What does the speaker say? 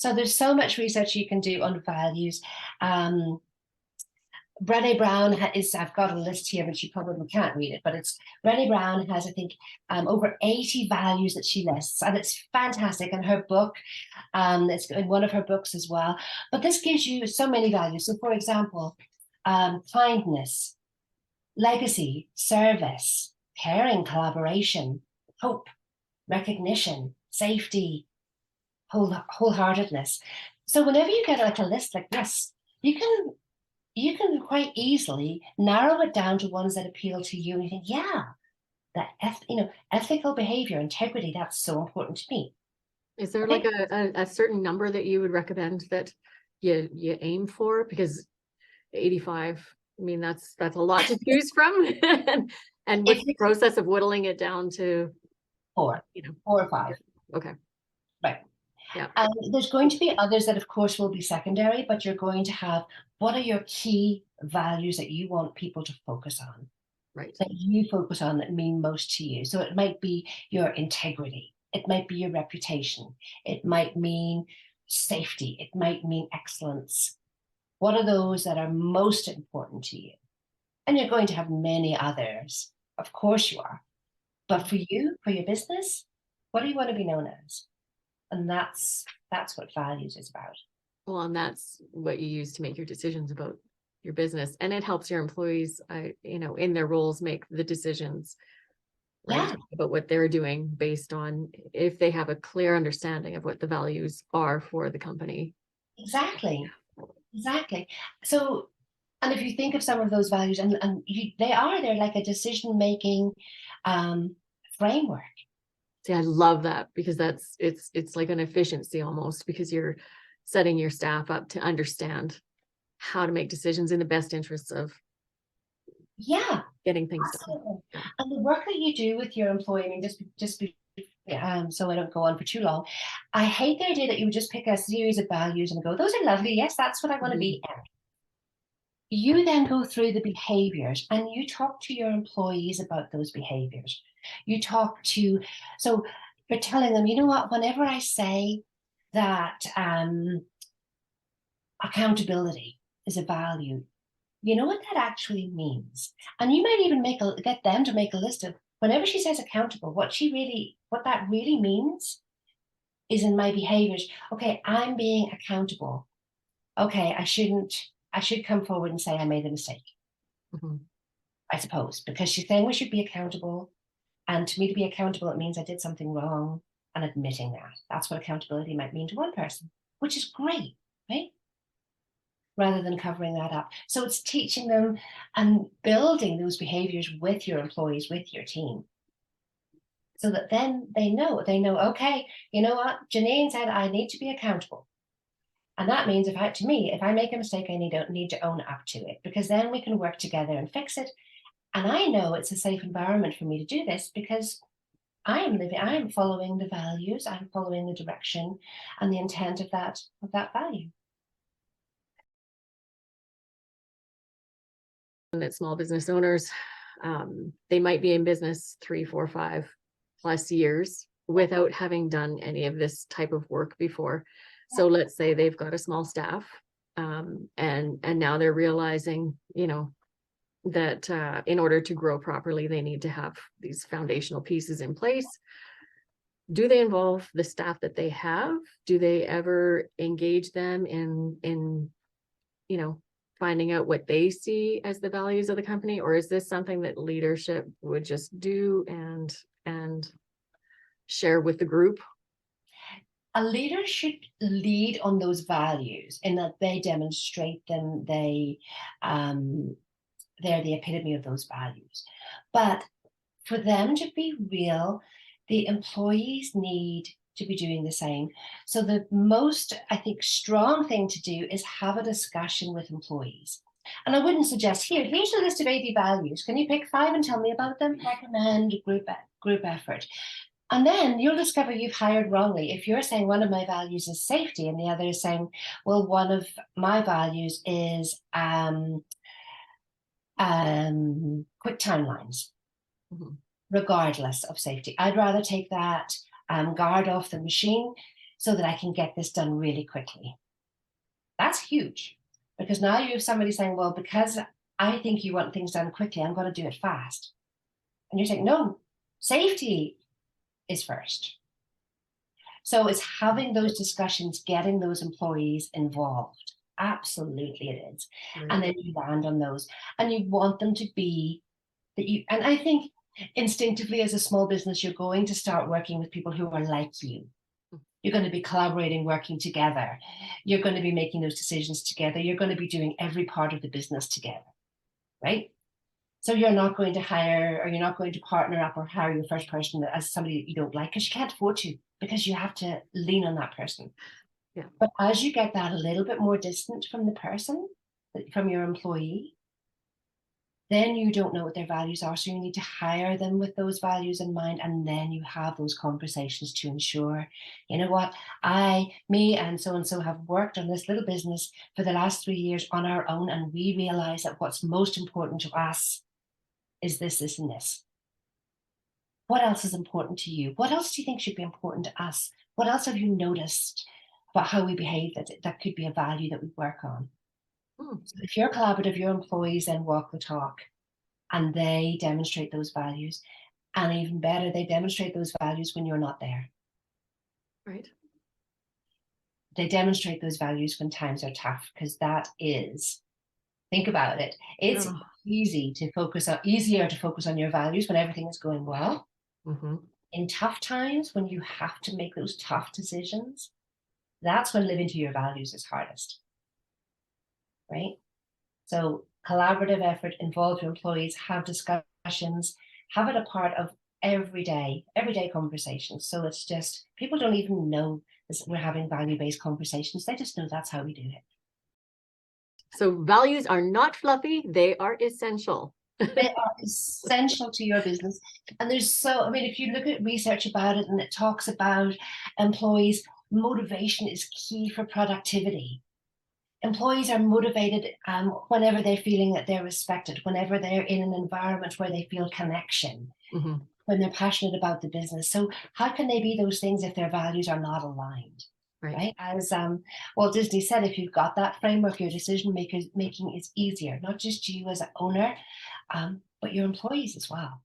So there's so much research you can do on values. Brené Brown I've got a list here, but you probably can't read it, but Brené Brown has, I think, over 80 values that she lists, and it's fantastic. And her book, it's in one of her books as well. But this gives you so many values. So, for example, kindness, legacy, service, caring, collaboration, hope, recognition, safety, wholeheartedness. So whenever you get like a list like this, you can quite easily narrow it down to ones that appeal to you, and you think, yeah, that ethical behavior, integrity, that's so important to me. Is there like a certain number that you would recommend that you aim for? Because 85, I mean, that's a lot to choose from. and what's the process of whittling it down to 4 or 5? Okay. Right. Yeah. And there's going to be others that, of course, will be secondary, but you're going to have, what are your key values that you want people to focus on? Right. That you focus on that mean most to you. So it might be your integrity. It might be your reputation. It might mean safety. It might mean excellence. What are those that are most important to you? And you're going to have many others. Of course you are. But for you, for your business, what do you want to be known as? And that's what values is about. Well, and that's what you use to make your decisions about your business. And it helps your employees, in their roles, make the decisions, right? Yeah. About what they're doing based on if they have a clear understanding of what the values are for the company. Exactly. So, and if you think of some of those values, and they're like a decision-making framework. See, I love that, because it's like an efficiency almost, because you're setting your staff up to understand how to make decisions in the best interests of getting things done. And the work that you do with your employee, I mean, so I don't go on for too long, I hate the idea that you would just pick a series of values and go, those are lovely, yes, that's what I want to be. You then go through the behaviors and you talk to your employees about those behaviors. So you're telling them, you know what, whenever I say that accountability is a value, you know what that actually means? And you might even get them to make a list of, whenever she says accountable, what that really means is, in my behaviors, okay, I'm being accountable. Okay, I should come forward and say I made a mistake. I suppose, because she's saying we should be accountable. And to me, to be accountable, it means I did something wrong, and admitting that. That's what accountability might mean to one person, which is great, right? Rather than covering that up. So it's teaching them and building those behaviors with your employees, with your team. So that then they know, okay, you know what? Janine said I need to be accountable. And that means if I make a mistake, I need to own up to it, because then we can work together and fix it. And I know it's a safe environment for me to do this, because I am following the values, I'm following the direction and the intent of that value. And that small business owners, they might be in business 3, 4, 5+ years without having done any of this type of work before. So let's say they've got a small staff, and now they're realizing, that in order to grow properly, they need to have these foundational pieces in place. Do they involve the staff that they have? Do they ever engage them in finding out what they see as the values of the company? Or is this something that leadership would just do and share with the group? A leader should lead on those values in that they demonstrate them. They're the epitome of those values. But for them to be real, the employees need to be doing the same. So the most, I think, strong thing to do is have a discussion with employees. And I wouldn't suggest, here's a list of 80 values. Can you pick 5 and tell me about them? Recommend group effort. And then you'll discover you've hired wrongly. If you're saying one of my values is safety and the other is saying, well, one of my values is quick timelines, regardless of safety. I'd rather take that guard off the machine. so that I can get this done really quickly. That's huge, because now you have somebody saying, well, because I think you want things done quickly, I'm going to do it fast. And you're saying, no, safety is first. So it's having those discussions, getting those employees involved. Absolutely it is. Right. And then you land on those, and you want them to be that you, and I think instinctively as a small business, you're going to start working with people who are like you. You're going to be collaborating, working together. You're going to be making those decisions together. You're going to be doing every part of the business together, right? So you're not going to hire, or you're not going to partner up or hire your first person as somebody that you don't like, because you can't afford to, because you have to lean on that person. Yeah. But as you get that a little bit more distant from the person, from your employee, then you don't know what their values are. So you need to hire them with those values in mind. And then you have those conversations to ensure, you know what, me and so have worked on this little business for the last 3 years on our own. And we realize that what's most important to us is this, this, and this. What else is important to you? What else do you think should be important to us? What else have you noticed about how we behave that could be a value that we work on? So if you're collaborative, your employees then walk the talk, and they demonstrate those values. And even better, they demonstrate those values when you're not there. Right. They demonstrate those values when times are tough, because that is, think about it. It's easier to focus on your values when everything is going well. Mm-hmm. In tough times, when you have to make those tough decisions, that's when living to your values is hardest, right? So collaborative effort, involve your employees, have discussions, have it a part of everyday conversations. So it's just, people don't even know this, we're having value-based conversations. They just know that's how we do it. So values are not fluffy, they are essential. They are essential to your business. And if you look at research about it, and it talks about employees, motivation is key for productivity. Employees are motivated whenever they're feeling that they're respected, whenever they're in an environment where they feel connection, when they're passionate about the business. So how can they be those things if their values are not aligned? Right? As Walt Disney said, if you've got that framework, your decision making is easier, not just you as an owner, but your employees as well.